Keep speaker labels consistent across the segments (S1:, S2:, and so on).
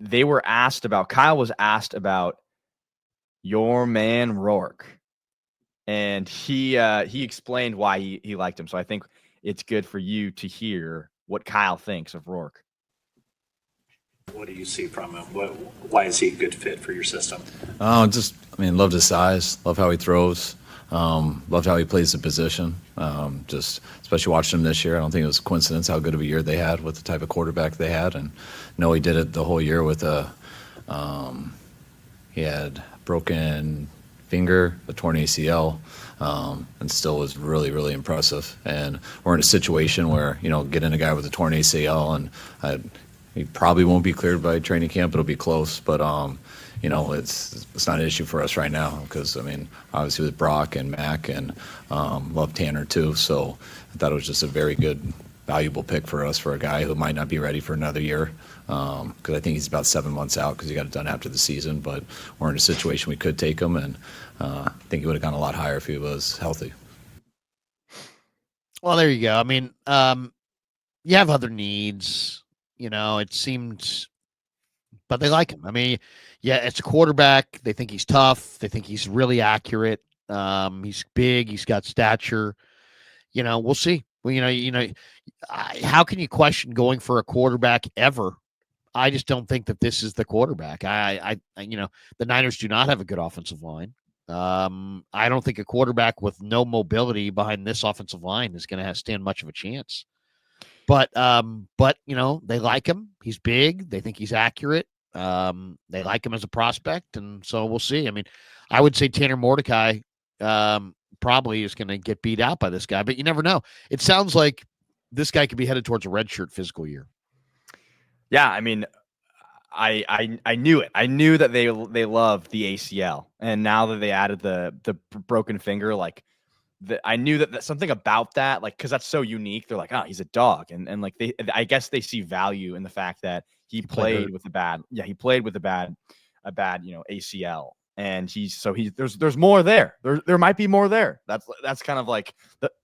S1: Kyle was asked about your man Rourke, and he explained why he liked him. So I think it's good for you to hear what Kyle thinks of Rourke.
S2: What do you see from him? Why is he a good fit for your system?
S3: Loved his size, love how he throws, loved how he plays the position. Just especially watching him this year, I don't think it was a coincidence how good of a year they had with the type of quarterback they had, and no, he did it the whole year with he had broken finger, a torn ACL, and still was really, really impressive. And we're in a situation where, getting a guy with a torn ACL, and he probably won't be cleared by training camp. It'll be close, but it's not an issue for us right now because obviously with Brock and Mac and love Tanner too. So I thought it was just a very good, valuable pick for us for a guy who might not be ready for another year. Because I think he's about 7 months out because he got it done after the season. But we're in a situation we could take him, and I think he would have gone a lot higher if he was healthy.
S4: Well, there you go. You have other needs. It seemed, but they like him. It's a quarterback. They think he's tough. They think he's really accurate. He's big. He's got stature. We'll see. Well, how can you question going for a quarterback ever? I just don't think that this is the quarterback. The Niners do not have a good offensive line. I don't think a quarterback with no mobility behind this offensive line is going to stand much of a chance. But they like him. He's big. They think he's accurate. They like him as a prospect, and so we'll see. I would say Tanner Mordecai probably is going to get beat out by this guy, but you never know. It sounds like this guy could be headed towards a redshirt physical year.
S1: Yeah, I knew it. I knew that they loved the ACL, and now that they added the broken finger, I knew that something about that, because that's so unique. They're like, oh, he's a dog, and I guess they see value in the fact that he played with a bad ACL, and there's more there. There might be more there. That's kind of like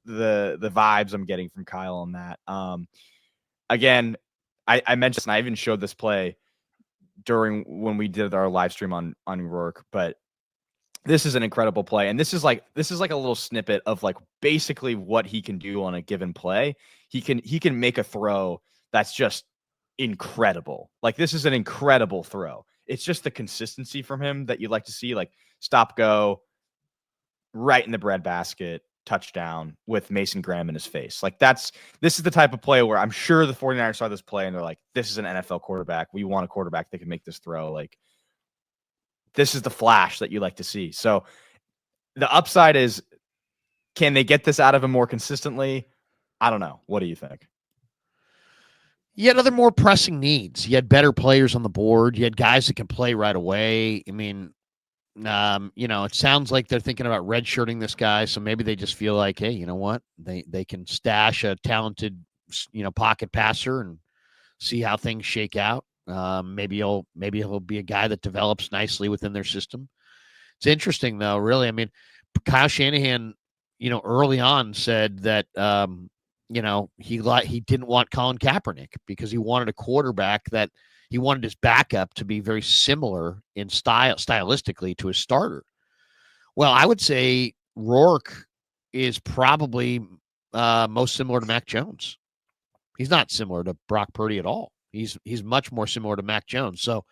S1: the vibes I'm getting from Kyle on that. Again, I mentioned, and I even showed this play when we did our live stream on Rourke, but this is an incredible play. And this is like a little snippet of basically what he can do on a given play. He can make a throw that's just incredible. This is an incredible throw. It's just the consistency from him that you'd like to see, stop, go right in the breadbasket, touchdown with Mason Graham in his face. This is the type of play where I'm sure the 49ers saw this play and they're like, this is an NFL quarterback. We want a quarterback that can make this throw. This is the flash that you like to see. So the upside is, can they get this out of him more consistently? I don't know. What do you think?
S4: You had other more pressing needs. You had better players on the board. You had guys that can play right away. It sounds like they're thinking about redshirting this guy. So maybe they just feel like, hey, you know what? They can stash a talented, pocket passer and see how things shake out. Maybe he'll be a guy that develops nicely within their system. It's interesting though, really. Kyle Shanahan, early on said that, he didn't want Colin Kaepernick because he wanted a quarterback that he wanted his backup to be very similar in stylistically to his starter. Well, I would say Rourke is probably most similar to Mac Jones. He's not similar to Brock Purdy at all. He's much more similar to Mac Jones. So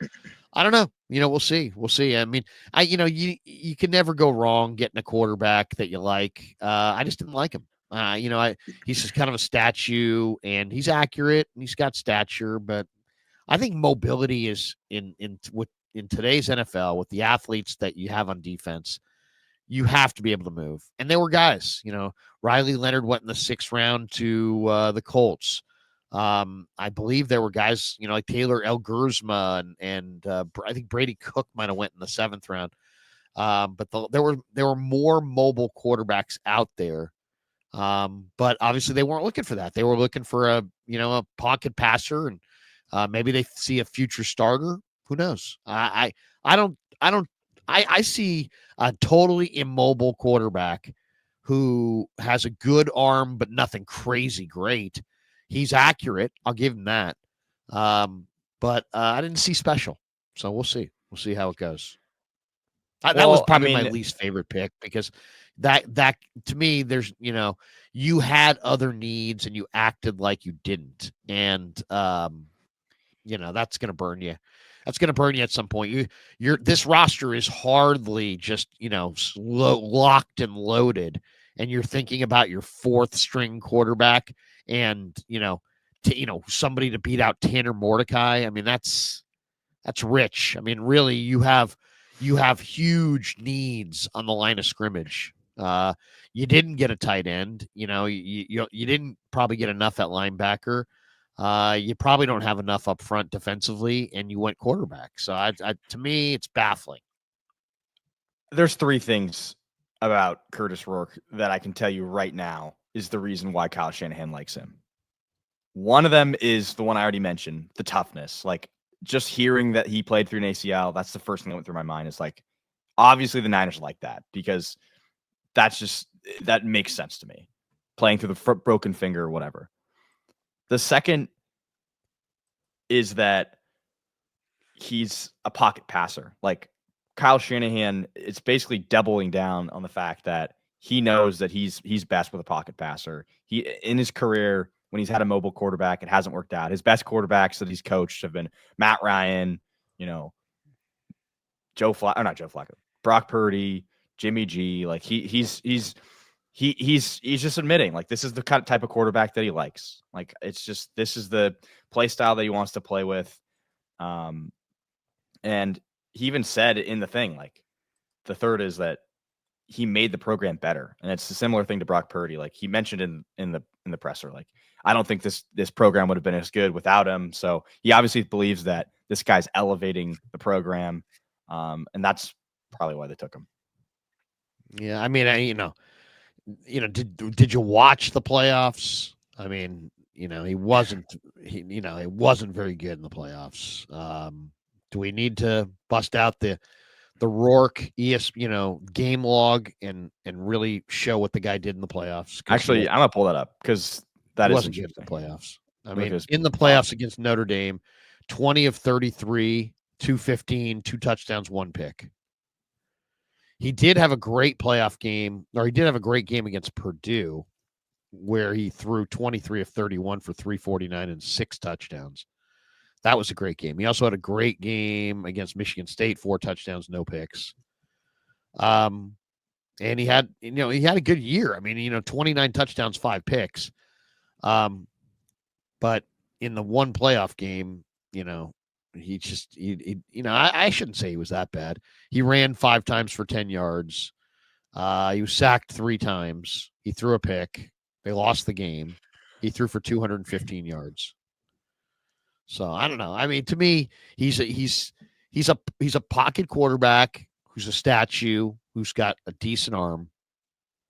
S4: I don't know. We'll see. We'll see. You can never go wrong getting a quarterback that you like. I just didn't like him. He's just kind of a statue, and he's accurate and he's got stature, but I think mobility is in today's NFL with the athletes that you have on defense, you have to be able to move. And there were guys, Riley Leonard went in the 6th round to the Colts. I believe there were guys, like Taylor Elgersma and I think Brady Cook might have went in the 7th round. But there were more mobile quarterbacks out there. But obviously they weren't looking for that. They were looking for a pocket passer, and maybe they see a future starter. Who knows? I see a totally immobile quarterback who has a good arm, but nothing crazy great. He's accurate. I'll give him that. but I didn't see special. So we'll see. We'll see how it goes. That was probably my least favorite pick because that to me, there's you had other needs and you acted like you didn't, and that's going to burn you. That's going to burn you at some point. This roster is hardly just locked and loaded, and you're thinking about your fourth string quarterback and somebody to beat out Tanner Mordecai. I mean that's rich. I mean really you have huge needs on the line of scrimmage. You didn't get a tight end. You didn't probably get enough at linebacker. You probably don't have enough up front defensively, and you went quarterback. So to me, it's baffling.
S1: There's three things about Kurtis Rourke that I can tell you right now is the reason why Kyle Shanahan likes him. One of them is the one I already mentioned, the toughness. Like, just hearing that he played through an ACL, that's the first thing that went through my mind. Is like, obviously the Niners like that because that makes sense to me. Playing through the broken finger or whatever. The second is that he's a pocket passer. Like Kyle Shanahan, it's basically doubling down on the fact that he knows that he's best with a pocket passer. He in his career, when he's had a mobile quarterback, it hasn't worked out. His best quarterbacks that he's coached have been Matt Ryan, not Joe Flacco, Brock Purdy, Jimmy G. Like he's just admitting like this is the kind of type of quarterback that he likes. Like it's just this is the play style that he wants to play with. And he even said in the thing, like the third is that he made the program better. And it's a similar thing to Brock Purdy. Like he mentioned in the presser, like, I don't think this program would have been as good without him. So he obviously believes that this guy's elevating the program. And that's probably why they took him.
S4: Yeah. I mean, did you watch the playoffs? I mean, he wasn't very good in the playoffs. Do we need to bust out the Rourke game log and really show what the guy did in the playoffs?
S1: Actually, I'm gonna pull that up because that
S4: wasn't good in the playoffs. I mean,
S1: Lucas,
S4: in the playoffs against Notre Dame, 20 of 33, 215, 2 touchdowns, 1 pick. He did have a great playoff game, or he did have a great game against Purdue, where he threw 23 of 31 for 349 and 6 touchdowns. That was a great game. He also had a great game against Michigan State, 4 touchdowns, no picks. And he had a good year. I mean, 29 touchdowns, 5 picks. But in the one playoff game, I shouldn't say he was that bad. He ran 5 times for 10 yards. He was sacked 3 times. He threw a pick. They lost the game. He threw for 215 yards. So I don't know. I mean, to me, he's a pocket quarterback who's a statue, who's got a decent arm,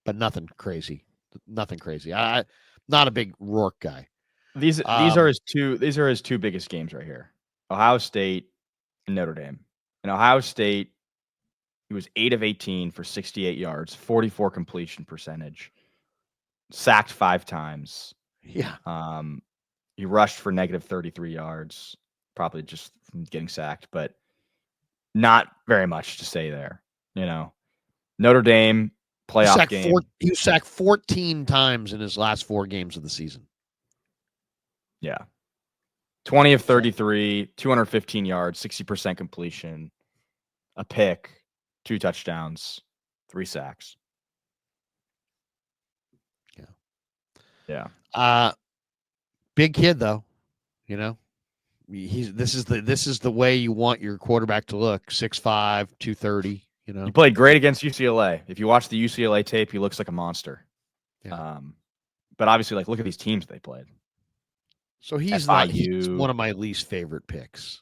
S4: but nothing crazy. Nothing crazy. I'm not a big Rourke guy.
S1: These are his two biggest games right here. Ohio State and Notre Dame. In Ohio State, he was 8 of 18 for 68 yards, 44 completion percentage, sacked 5 times.
S4: Yeah.
S1: He rushed for negative 33 yards, probably just from getting sacked, but not very much to say there. Notre Dame playoff game.
S4: He was sacked 14 times in his last 4 games of the season.
S1: Yeah. 20 of 33, 215 yards, 60% completion, a pick, 2 touchdowns, 3 sacks. Yeah.
S4: Big kid though, this is the way you want your quarterback to look. 6'5", 230,
S1: He played great against UCLA. If you watch the UCLA tape, he looks like a monster.
S4: Yeah.
S1: But obviously, like, look at these teams they played.
S4: So he's one of my least favorite picks.